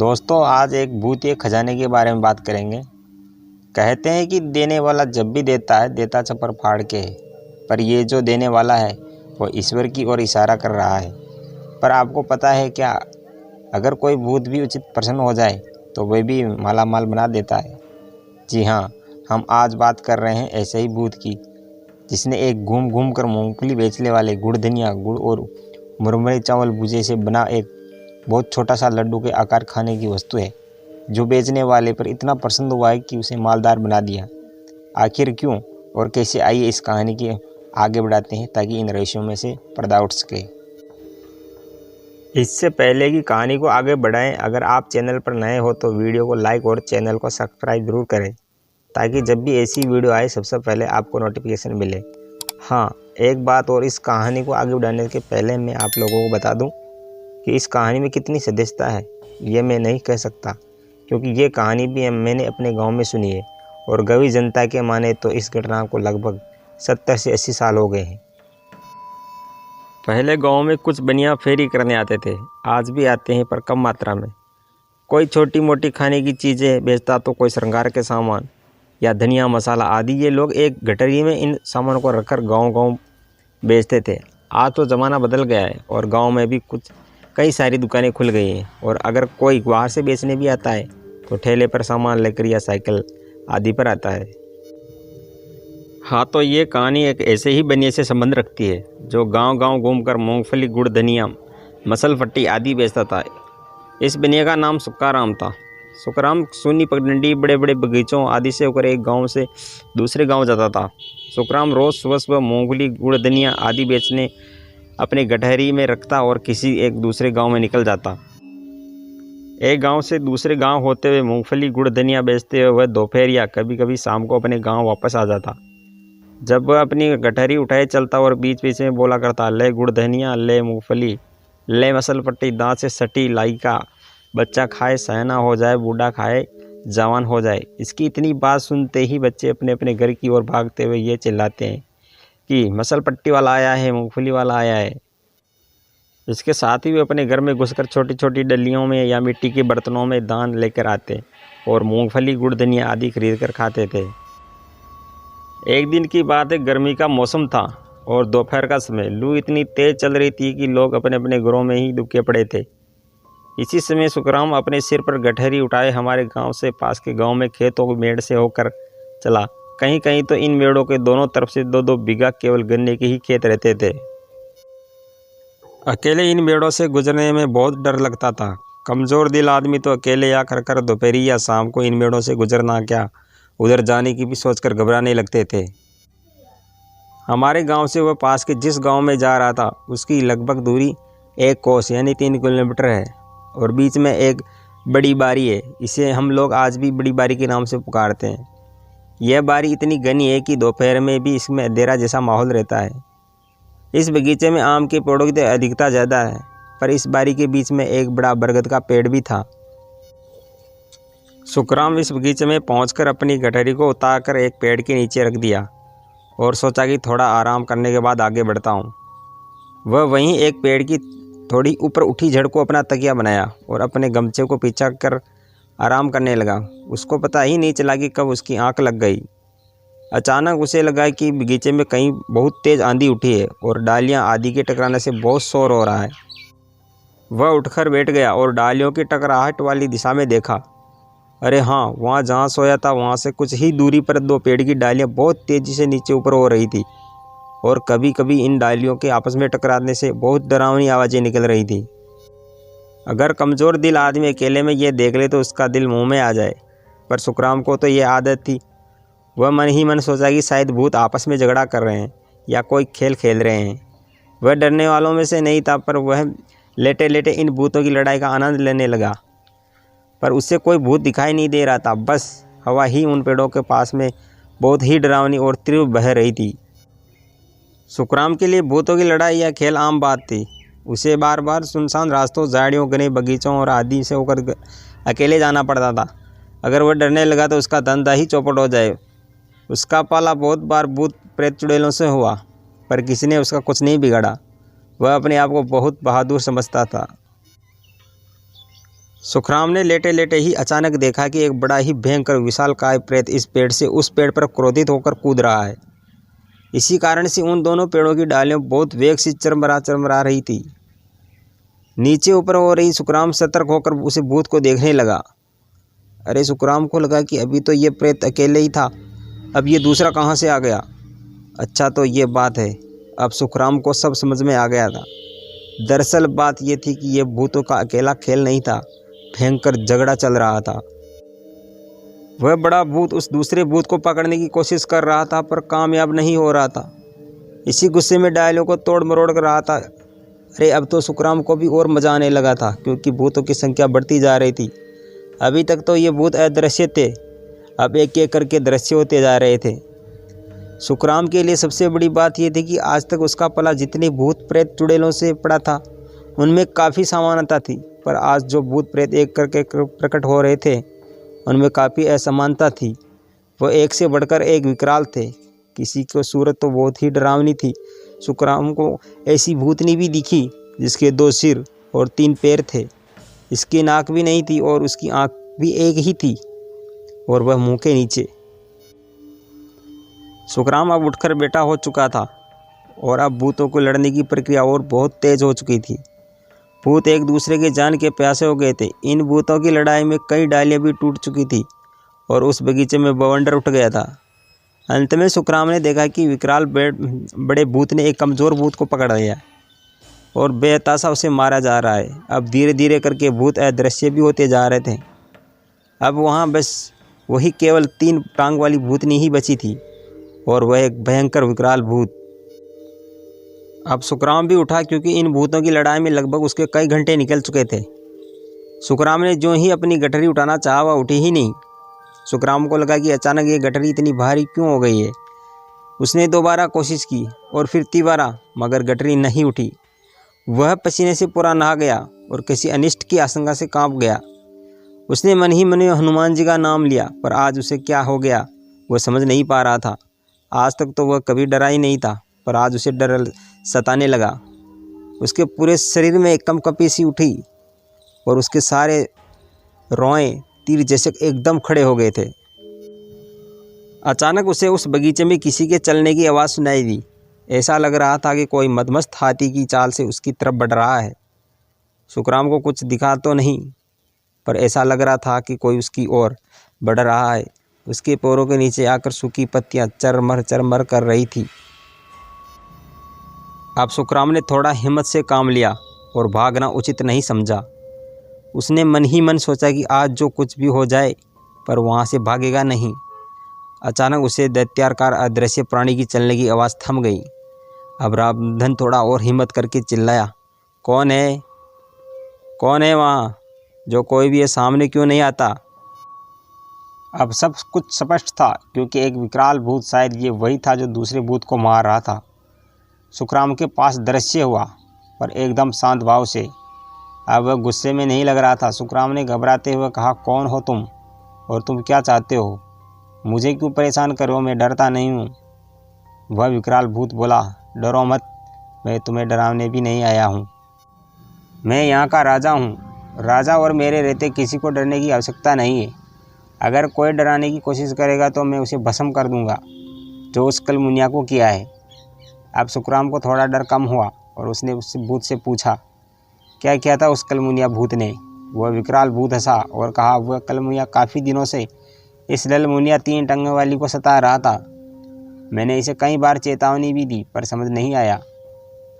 दोस्तों, आज एक भूतिए खजाने के बारे में बात करेंगे। कहते हैं कि देने वाला जब भी देता है, देता छप्पर फाड़ के है। पर ये जो देने वाला है वो ईश्वर की ओर इशारा कर रहा है। पर आपको पता है क्या, अगर कोई भूत भी उचित प्रसन्न हो जाए तो वह भी माला माल बना देता है। जी हाँ, हम आज बात कर रहे हैं ऐसे ही भूत की, जिसने एक घूम घूम कर मूंगफली बेचने वाले गुड़ धनिया गुड़ और मुरमुरे चावल भूजे से बना एक बहुत छोटा सा लड्डू के आकार खाने की वस्तु है, जो बेचने वाले पर इतना पसंद हुआ है कि उसे मालदार बना दिया। आखिर क्यों और कैसे, आइए इस कहानी के आगे बढ़ाते हैं ताकि इन रहस्यों में से पर्दा उठ सके। इससे पहले कि कहानी को आगे बढ़ाएं, अगर आप चैनल पर नए हो तो वीडियो को लाइक और चैनल को सब्सक्राइब जरूर करें, ताकि जब भी ऐसी वीडियो आए सबसे पहले आपको नोटिफिकेशन मिले। हाँ, एक बात और, इस कहानी को आगे बढ़ाने के पहले मैं आप लोगों को बता दूं कि इस कहानी में कितनी सदस्यता है ये मैं नहीं कह सकता, क्योंकि ये कहानी भी मैंने अपने गांव में सुनी है और गवी जनता के माने तो इस घटना को लगभग 70 से 80 साल हो गए हैं। पहले गांव में कुछ बनिया फेरी करने आते थे, आज भी आते हैं पर कम मात्रा में। कोई छोटी मोटी खाने की चीज़ें बेचता तो कोई श्रृंगार के सामान या धनिया मसाला आदि। ये लोग एक गठरी में इन सामानों को रखकर गांव-गांव बेचते थे। आज तो ज़माना बदल गया है और गांव में भी कई सारी दुकानें खुल गई हैं, और अगर कोई बाहर से बेचने भी आता है तो ठेले पर सामान लेकर या साइकिल आदि पर आता है। हाँ, तो ये कहानी एक ऐसे ही बनिए से संबंध रखती है जो गांव-गांव घूमकर मूंगफली गुड़ धनिया मसल फट्टी आदि बेचता था। इस बनिए का नाम सुक्काराम था। सुक्काराम सूनी पगडंडी बड़े बड़े बगीचों आदि से होकर एक गांव से दूसरे गांव जाता था। सुक्काराम रोज़ सुबह सुबह मूंगफली गुड़ धनिया आदि बेचने अपने गठरी में रखता और किसी एक दूसरे गांव में निकल जाता। एक गांव से दूसरे गांव होते हुए मूंगफली गुड़ धनिया बेचते हुए वह दोपहर या कभी कभी शाम को अपने गांव वापस आ जाता। जब वह अपनी गठरी उठाए चलता और बीच बीच में बोला करता, ले गुड़ धनिया, ले मूंगफली, ले मसल पट्टी, दांत से सटी लाई का, बच्चा खाए सयाना हो जाए, बूढ़ा खाए जवान हो जाए। इसकी इतनी बात सुनते ही बच्चे अपने अपने घर की ओर भागते हुए ये चिल्लाते हैं कि मसल पट्टी वाला आया है, मूंगफली वाला आया है। इसके साथ ही वे अपने घर में घुसकर छोटी छोटी डलियों में या मिट्टी के बर्तनों में दान लेकर आते और मूंगफली गुड़ धनिया आदि खरीद कर खाते थे। एक दिन की बात है, गर्मी का मौसम था और दोपहर का समय। लू इतनी तेज चल रही थी कि लोग अपने अपने घरों में ही दुबके पड़े थे। इसी समय सुखराम अपने सिर पर गठरी उठाए हमारे गांव से पास के गांव में खेतों के मेड़ से होकर चला। कहीं कहीं तो इन मेड़ों के दोनों तरफ से 2-2 बीघा केवल गन्ने के ही खेत रहते थे। अकेले इन मेड़ों से गुजरने में बहुत डर लगता था। कमज़ोर दिल आदमी तो अकेले या कर दोपहरी या शाम को इन मेड़ों से गुजरना क्या, उधर जाने की भी सोचकर घबराने लगते थे। हमारे गांव से वह पास के जिस गांव में जा रहा था उसकी लगभग दूरी 1 कोस यानी 3 किलोमीटर है, और बीच में एक बड़ी बारी है। इसे हम लोग आज भी बड़ी बारी के नाम से पुकारते हैं। यह बारी इतनी घनी है कि दोपहर में भी इसमें अंधेरा जैसा माहौल रहता है। इस बगीचे में आम के पेड़ों की अधिकता ज़्यादा है, पर इस बारी के बीच में एक बड़ा बरगद का पेड़ भी था। सुखराम इस बगीचे में पहुंचकर अपनी गठरी को उतारकर एक पेड़ के नीचे रख दिया और सोचा कि थोड़ा आराम करने के बाद आगे बढ़ता हूँ। वह वहीं एक पेड़ की थोड़ी ऊपर उठी जड़ को अपना तकिया बनाया और अपने गमछे को पीछा कर आराम करने लगा। उसको पता ही नहीं चला कि कब उसकी आंख लग गई। अचानक उसे लगा कि बगीचे में कहीं बहुत तेज़ आंधी उठी है और डालियां आदि के टकराने से बहुत शोर हो रहा है। वह उठकर बैठ गया और डालियों की टकराहट वाली दिशा में देखा। अरे हाँ, वहाँ जहाँ सोया था वहाँ से कुछ ही दूरी पर 2 पेड़ की डालियाँ बहुत तेज़ी से नीचे ऊपर हो रही थी, और कभी कभी इन डालियों के आपस में टकराने से बहुत डरावनी आवाज़ें निकल रही थी। अगर कमज़ोर दिल आदमी अकेले में ये देख ले तो उसका दिल मुंह में आ जाए, पर सुखराम को तो ये आदत थी। वह मन ही मन सोचा कि शायद भूत आपस में झगड़ा कर रहे हैं या कोई खेल खेल रहे हैं। वह डरने वालों में से नहीं था, पर वह लेटे लेटे इन भूतों की लड़ाई का आनंद लेने लगा। पर उससे कोई भूत दिखाई नहीं दे रहा था, बस हवा ही उन पेड़ों के पास में बहुत ही डरावनी और तीव्र बह रही थी। सुखराम के लिए भूतों की लड़ाई या खेल आम बात थी। उसे बार बार सुनसान रास्तों, झाड़ियों, घने बगीचों और आदि से होकर अकेले जाना पड़ता था। अगर वह डरने लगा तो उसका धंधा ही चौपट हो जाए। उसका पाला बहुत बार भूत प्रेत चुड़ैलों से हुआ, पर किसी ने उसका कुछ नहीं बिगाड़ा। वह अपने आप को बहुत बहादुर समझता था। सुखराम ने लेटे लेटे ही अचानक देखा कि एक बड़ा ही भयंकर विशालकाय प्रेत इस पेड़ से उस पेड़ पर क्रोधित होकर कूद रहा है। इसी कारण से उन दोनों पेड़ों की डालियां बहुत वेग से चरमरा रही थी। नीचे ऊपर हो रही सुखराम सतर्क होकर उसे भूत को देखने लगा। अरे सुखराम को लगा कि अभी तो ये प्रेत अकेले ही था, अब ये दूसरा कहाँ से आ गया। अच्छा तो ये बात है। अब सुखराम को सब समझ में आ गया था। दरअसल बात ये थी कि ये भूतों का अकेला खेल नहीं था, भयंकर झगड़ा चल रहा था। वह बड़ा भूत उस दूसरे भूत को पकड़ने की कोशिश कर रहा था पर कामयाब नहीं हो रहा था। इसी गुस्से में डायलों को तोड़ मरोड़ कर रहा था। अरे अब तो सुखराम को भी और मजा आने लगा था क्योंकि भूतों की संख्या बढ़ती जा रही थी। अभी तक तो ये भूत अदृश्य थे, अब एक एक करके दृश्य होते जा रहे थे। सुखराम के लिए सबसे बड़ी बात यह थी कि आज तक उसका पला जितने भूत प्रेत चुड़ैलों से पड़ा था उनमें काफ़ी समानता थी, पर आज जो भूत प्रेत एक करके प्रकट हो रहे थे उनमें काफ़ी असमानता थी। वो एक से बढ़कर एक विकराल थे। किसी को सूरत तो बहुत ही डरावनी थी। सुखराम को ऐसी भूतनी भी दिखी जिसके 2 सिर और 3 पैर थे। इसकी नाक भी नहीं थी और उसकी आँख भी एक ही थी और वह मुंह के नीचे। सुखराम अब उठकर बैठा हो चुका था और अब भूतों को लड़ने की प्रक्रिया और बहुत तेज हो चुकी थी। भूत एक दूसरे के जान के प्यासे हो गए थे। इन भूतों की लड़ाई में कई डालियाँ भी टूट चुकी थी और उस बगीचे में बवंडर उठ गया था। अंत में सुखराम ने देखा कि विकराल बड़े भूत ने एक कमज़ोर भूत को पकड़ लिया और बेहताशा उसे मारा जा रहा है। अब धीरे धीरे करके भूत अदृश्य भी होते जा रहे थे। अब वहाँ बस वही केवल 3 टांग वाली भूतनी ही बची थी और वह एक भयंकर विकराल भूत। अब सुखराम भी उठा क्योंकि इन भूतों की लड़ाई में लगभग उसके कई घंटे निकल चुके थे। सुखराम ने जो ही अपनी गठरी उठाना चाहा वह उठी ही नहीं। सुखराम को लगा कि अचानक ये गठरी इतनी भारी क्यों हो गई है। उसने दोबारा कोशिश की और फिर तीबारा, मगर गठरी नहीं उठी। वह पसीने से पूरा नहा गया और किसी अनिष्ट की आशंका से कांप गया। उसने मन ही मन में हनुमान जी का नाम लिया, पर आज उसे क्या हो गया वह समझ नहीं पा रहा था। आज तक तो वह कभी डरा ही नहीं था, पर आज उसे डर सताने लगा। उसके पूरे शरीर में एक कंपकपी सी उठी और उसके सारे रोए तीर जैसे एकदम खड़े हो गए थे। अचानक उसे उस बगीचे में किसी के चलने की आवाज़ सुनाई दी। ऐसा लग रहा था कि कोई मदमस्त हाथी की चाल से उसकी तरफ बढ़ रहा है। सुखराम को कुछ दिखा तो नहीं, पर ऐसा लग रहा था कि कोई उसकी ओर बढ़ रहा है। उसके पैरों के नीचे आकर सूखी पत्तियां चरमर कर रही थी। अब सुखराम ने थोड़ा हिम्मत से काम लिया और भागना उचित नहीं समझा। उसने मन ही मन सोचा कि आज जो कुछ भी हो जाए, पर वहाँ से भागेगा नहीं। अचानक उसे दैत्याकार अदृश्य प्राणी की चलने की आवाज़ थम गई। अब रामधन थोड़ा और हिम्मत करके चिल्लाया, कौन है? कौन है वहाँ? जो कोई भी है सामने क्यों नहीं आता? अब सब कुछ स्पष्ट था क्योंकि एक विकराल भूत, शायद ये वही था जो दूसरे भूत को मार रहा था, सुखराम के पास दृश्य हुआ, पर एकदम शांत भाव से। अब वह गुस्से में नहीं लग रहा था। सुखराम ने घबराते हुए कहा, कौन हो तुम और तुम क्या चाहते हो? मुझे क्यों परेशान करो? मैं डरता नहीं हूँ। वह विकराल भूत बोला, डरो मत, मैं तुम्हें डराने भी नहीं आया हूँ। मैं यहाँ का राजा हूँ। राजा और मेरे रहते किसी को डरने की आवश्यकता नहीं है। अगर कोई डराने की कोशिश करेगा तो मैं उसे भस्म कर दूंगा, जो उस कल मुनिया को किया है। अब सुखराम को थोड़ा डर कम हुआ और उसने उस भूत से पूछा, क्या किया था उस कलमुनिया भूत ने? वह विकराल भूत हंसा और कहा, वह कलमुनिया काफ़ी दिनों से इस ललमुनिया 3 टंगे वाली को सता रहा था। मैंने इसे कई बार चेतावनी भी दी, पर समझ नहीं आया।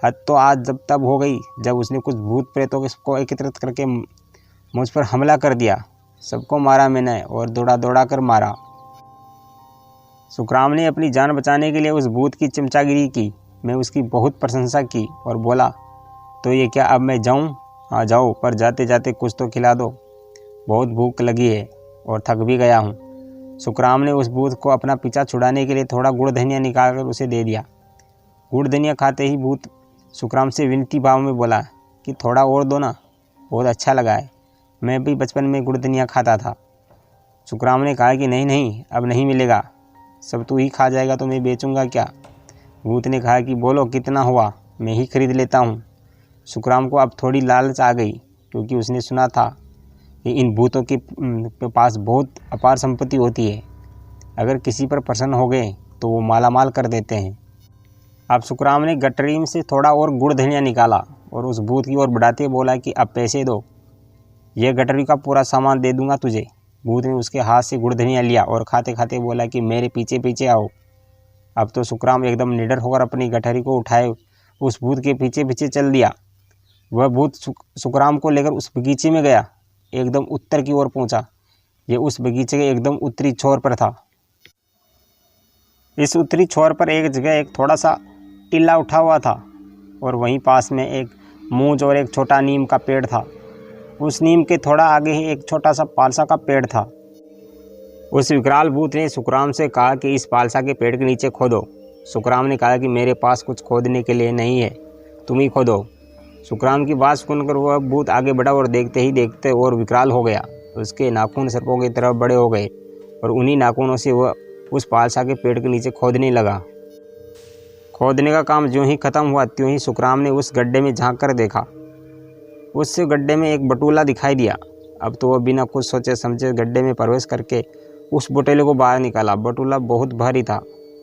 हद तो आज जब तब हो गई जब उसने कुछ भूत प्रेतों को एकत्रित करके मुझ पर हमला कर दिया। सबको मारा मैंने और दौड़ा कर मारा। सुखराम ने अपनी जान बचाने के लिए उस भूत की चमचागिरी की। मैं उसकी बहुत प्रशंसा की और बोला, तो ये क्या अब मैं जाऊं? हाँ जाओ, पर जाते जाते कुछ तो खिला दो, बहुत भूख लगी है और थक भी गया हूँ। सुखराम ने उस भूत को अपना पीछा छुड़ाने के लिए थोड़ा गुड़ धनिया निकालकर उसे दे दिया। गुड़ धनिया खाते ही भूत सुखराम से विनती भाव में बोला कि थोड़ा और दो ना, बहुत अच्छा लगा है, मैं भी बचपन में गुड़ धनिया खाता था। सुखराम ने कहा कि नहीं, अब नहीं मिलेगा, सब तू ही खा जाएगा तो मैं बेचूंगा क्या? भूत ने कहा कि बोलो कितना हुआ, मैं ही खरीद लेता हूँ। सुखराम को अब थोड़ी लालच आ गई क्योंकि उसने सुना था इन भूतों के पास बहुत अपार संपत्ति होती है। अगर किसी पर प्रसन्न हो गए तो वो मालामाल कर देते हैं। अब सुखराम ने गठरी में से थोड़ा और गुड़ धनिया निकाला और उस भूत की ओर बढ़ाते बोला कि अब पैसे दो, यह गठरी का पूरा सामान दे दूंगा तुझे। भूत ने उसके हाथ से गुड़ धनिया लिया और खाते खाते बोला कि मेरे पीछे पीछे आओ। अब तो सुखराम एकदम निडर होकर अपनी गठरी को उठाए उस भूत के पीछे पीछे चल दिया। वह भूत सुखराम को लेकर उस बगीचे में गया, एकदम उत्तर की ओर पहुंचा। यह उस बगीचे के एकदम उत्तरी छोर पर था। इस उत्तरी छोर पर एक जगह एक थोड़ा सा टीला उठा हुआ था और वहीं पास में एक मूंज और एक छोटा नीम का पेड़ था। उस नीम के थोड़ा आगे ही एक छोटा सा पालसा का पेड़ था। उस विकराल भूत ने सुखराम से कहा कि इस पालसा के पेड़ के नीचे खोदो। सुखराम ने कहा कि मेरे पास कुछ खोदने के लिए नहीं है, तुम ही खोदो। सुखराम की बात सुनकर वह भूत आगे बढ़ा और देखते ही देखते और विकराल हो गया। उसके नाखून सर्पों की तरफ बड़े हो गए और उन्हीं नाखूनों से वह उस पालसा के पेड़ के नीचे खोदने लगा। खोदने का काम ज्यों ही खत्म हुआ त्यों ही सुखराम ने उस गड्ढे में झांक कर देखा। उस गड्ढे में एक बटुला दिखाई दिया। अब तो वह बिना कुछ सोचे समझे गड्ढे में प्रवेश करके उस बटुले को बाहर निकाला। बटुला बहुत भारी था।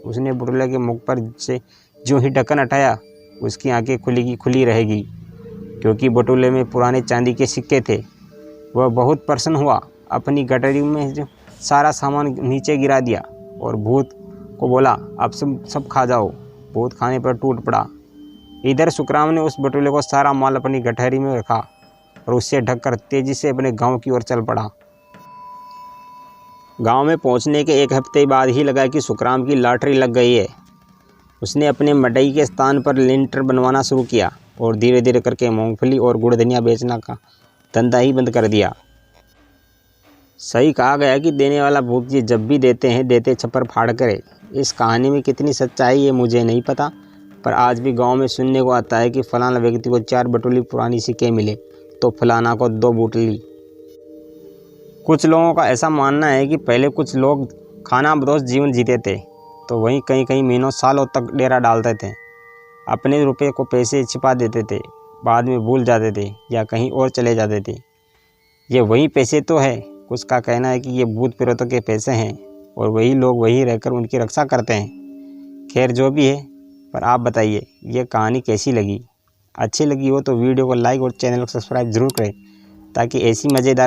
उसने बटुले के मुख पर से ज्यों ही ढक्कन हटाया, उसकी आंखें खुली की खुली रहेगी, क्योंकि बटुले में पुराने चांदी के सिक्के थे। वह बहुत प्रसन्न हुआ, अपनी गठरी में जो सारा सामान नीचे गिरा दिया और भूत को बोला अब सब खा जाओ। भूत खाने पर टूट पड़ा। इधर सुखराम ने उस बटुले को सारा माल अपनी गठरी में रखा और उससे ढककर तेजी से अपने गांव की ओर चल पड़ा। गांव में पहुंचने के एक हफ्ते बाद ही लगा कि सुखराम की लॉटरी लग गई है। उसने अपने मड़ई के स्थान पर लिंटर बनवाना शुरू किया और धीरे धीरे करके मूंगफली और गुड़ धनिया बेचना का धंधा ही बंद कर दिया। सही कहा गया कि देने वाला भूत जी जब भी देते हैं देते छप्पर फाड़ करे। इस कहानी में कितनी सच्चाई है मुझे नहीं पता, पर आज भी गांव में सुनने को आता है कि फलाना व्यक्ति को 4 बटुली पुरानी सिक्के मिले तो फलाना को 2 बटुली। कुछ लोगों का ऐसा मानना है कि पहले कुछ लोग खानाबदोश जीवन जीते थे, तो वहीं कहीं कहीं महीनों सालों तक डेरा डालते थे। अपने रुपये को पैसे छिपा देते थे, बाद में भूल जाते थे या कहीं और चले जाते थे। ये वही पैसे तो है। कुछ का कहना है कि ये भूत प्रेतों के पैसे हैं और वही लोग वहीं रहकर उनकी रक्षा करते हैं। खैर जो भी है, पर आप बताइए ये कहानी कैसी लगी। अच्छी लगी हो तो वीडियो को लाइक और चैनल को सब्सक्राइब ज़रूर करें ताकि ऐसी मज़ेदार